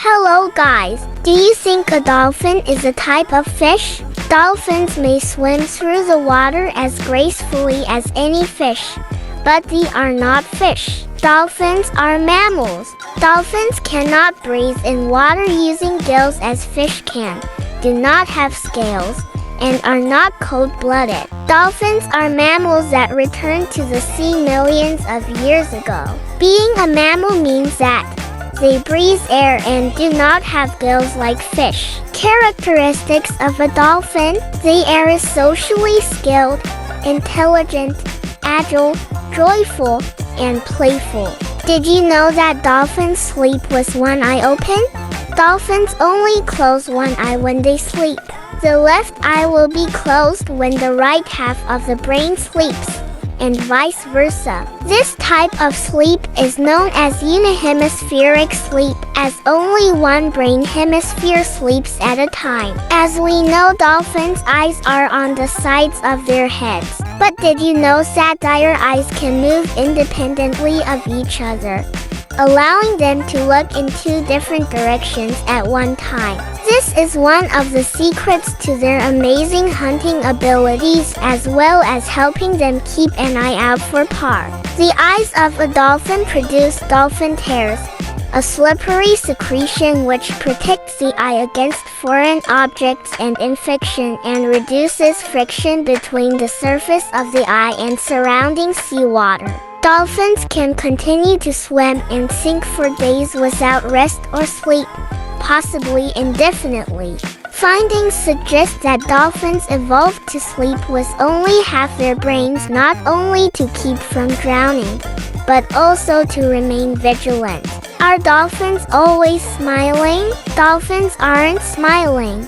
Hello guys, do you think a dolphin is a type of fish? Dolphins may swim through the water as gracefully as any fish, but they are not fish. Dolphins are mammals. Dolphins cannot breathe in water using gills as fish can, do not have scales, and are not cold-blooded. Dolphins are mammals that returned to the sea millions of years ago. Being a mammal means that they breathe air and do not have gills like fish. Characteristics of a dolphin: they are socially skilled, intelligent, agile, joyful, and playful. Did you know that dolphins sleep with one eye open? Dolphins only close one eye when they sleep. The left eye will be closed when the right half of the brain sleeps, and vice versa. This type of sleep is known as unihemispheric sleep, as only one brain hemisphere sleeps at a time. As we know, dolphins' eyes are on the sides of their heads. But did you know satire eyes can move independently of each other, allowing them to look in two different directions at one time? This is one of the secrets to their amazing hunting abilities, as well as helping them keep an eye out for prey. The eyes of a dolphin produce dolphin tears, a slippery secretion which protects the eye against foreign objects and infection and reduces friction between the surface of the eye and surrounding seawater. Dolphins can continue to swim and sink for days without rest or sleep, possibly indefinitely. Findings suggest that dolphins evolved to sleep with only half their brains, not only to keep from drowning, but also to remain vigilant. Are dolphins always smiling? Dolphins aren't smiling.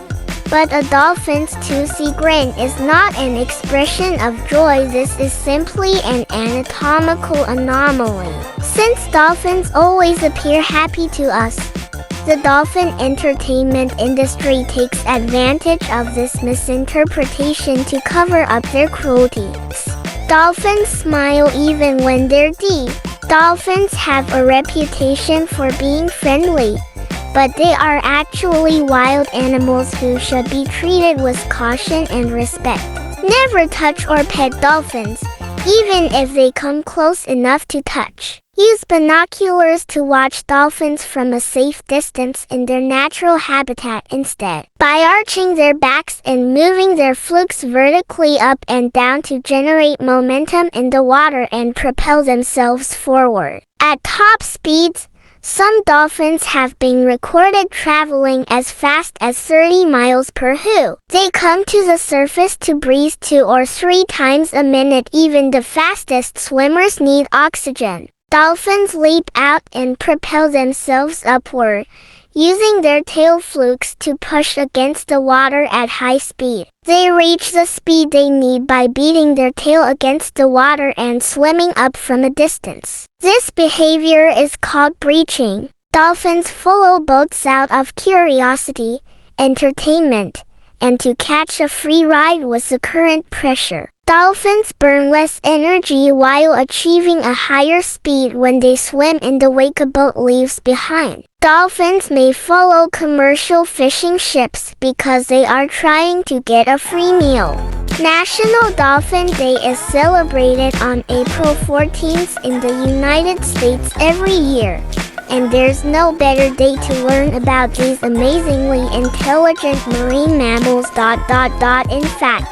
But a dolphin's toothy grin is not an expression of joy. This is simply an anatomical anomaly. Since dolphins always appear happy to us, the dolphin entertainment industry takes advantage of this misinterpretation to cover up their cruelties. Dolphins smile even when they're dead. Dolphins have a reputation for being friendly, but they are actually wild animals who should be treated with caution and respect. Never touch or pet dolphins, even if they come close enough to touch. Use binoculars to watch dolphins from a safe distance in their natural habitat instead, by arching their backs and moving their flukes vertically up and down to generate momentum in the water and propel themselves forward. At top speeds, some dolphins have been recorded traveling as fast as 30 miles per hour. They come to the surface to breathe 2 or 3 times a minute. Even the fastest swimmers need oxygen. Dolphins leap out and propel themselves upward, using their tail flukes to push against the water at high speed. They reach the speed they need by beating their tail against the water and swimming up from a distance. This behavior is called breaching. Dolphins follow boats out of curiosity, entertainment, and to catch a free ride with the current pressure. Dolphins burn less energy while achieving a higher speed when they swim in the wake a boat leaves behind. Dolphins may follow commercial fishing ships because they are trying to get a free meal. National Dolphin Day is celebrated on April 14th in the United States every year, and there's no better day to learn about these amazingly intelligent marine mammals. In fact,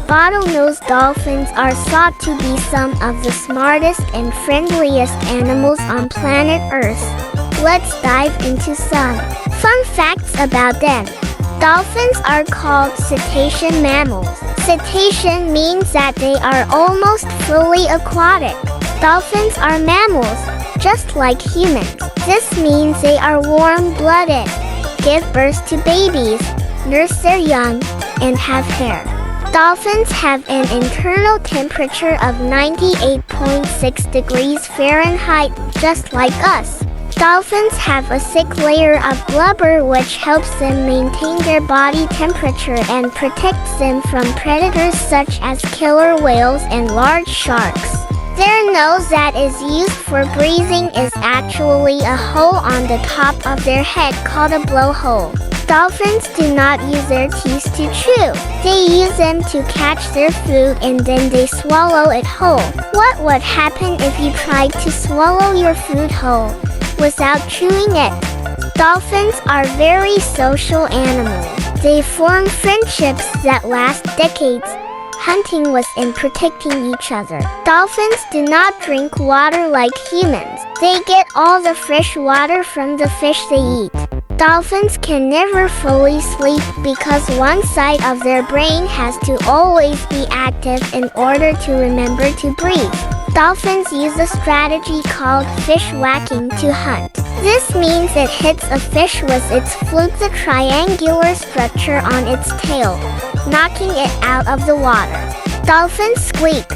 bottlenose dolphins are thought to be some of the smartest and friendliest animals on planet Earth. Let's dive into some fun facts about them. Dolphins are called cetacean mammals. Cetacean means that they are almost fully aquatic. Dolphins are mammals, just like humans. This means they are warm-blooded, give birth to babies, nurse their young, and have hair. Dolphins have an internal temperature of 98.6 degrees Fahrenheit, just like us. Dolphins have a thick layer of blubber which helps them maintain their body temperature and protects them from predators such as killer whales and large sharks. Their nose that is used for breathing is actually a hole on the top of their head called a blowhole. Dolphins do not use their teeth to chew. They use them to catch their food and then they swallow it whole. What would happen if you tried to swallow your food whole without chewing it? Dolphins are very social animals. They form friendships that last decades, hunting with and protecting each other. Dolphins do not drink water like humans. They get all the fresh water from the fish they eat. Dolphins can never fully sleep because one side of their brain has to always be active in order to remember to breathe. Dolphins use a strategy called fish whacking to hunt. This means it hits a fish with its fluke, the triangular structure on its tail, knocking it out of the water. Dolphins squeak,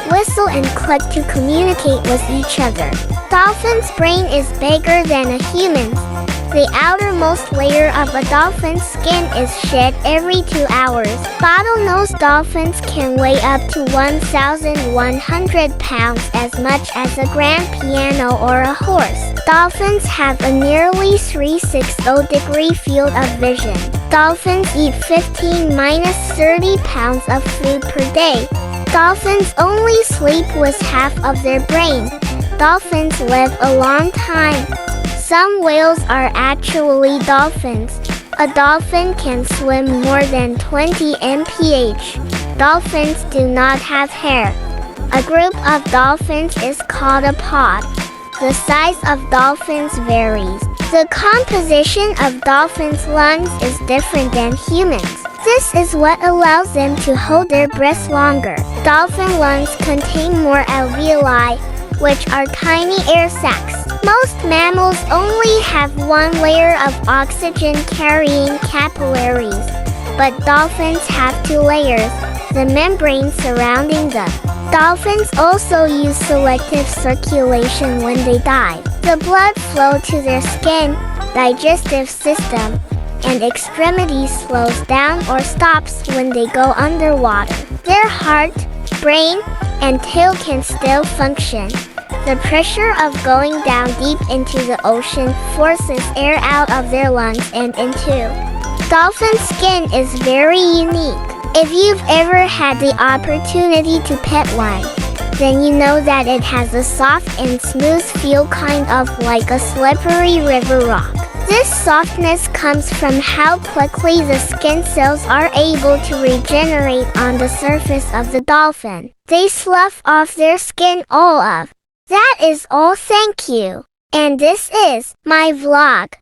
whistle, and cluck to communicate with each other. Dolphins' brain is bigger than a human's. The outermost layer of a dolphin's skin is shed every 2 hours. Bottlenose dolphins can weigh up to 1,100 pounds, as much as a grand piano or a horse. Dolphins have a nearly 360-degree field of vision. Dolphins eat 15-30 pounds of food per day. Dolphins only sleep with half of their brain. Dolphins live a long time. Some whales are actually dolphins. A dolphin can swim more than 20 mph. Dolphins do not have hair. A group of dolphins is called a pod. The size of dolphins varies. The composition of dolphins' lungs is different than humans. This is what allows them to hold their breath longer. Dolphin lungs contain more alveoli, which are tiny air sacs. Most mammals only have one layer of oxygen-carrying capillaries, but dolphins have 2 layers, the membrane surrounding them. Dolphins also use selective circulation when they dive. The blood flow to their skin, digestive system, and extremities slows down or stops when they go underwater. Their heart, brain, and tail can still function. The pressure of going down deep into the ocean forces air out of their lungs and into. Dolphin skin is very unique. If you've ever had the opportunity to pet one, then you know that it has a soft and smooth feel, kind of like a slippery river rock. This softness comes from how quickly the skin cells are able to regenerate on the surface of the dolphin. They slough off their skin all of. That is all, thank you. And this is my vlog.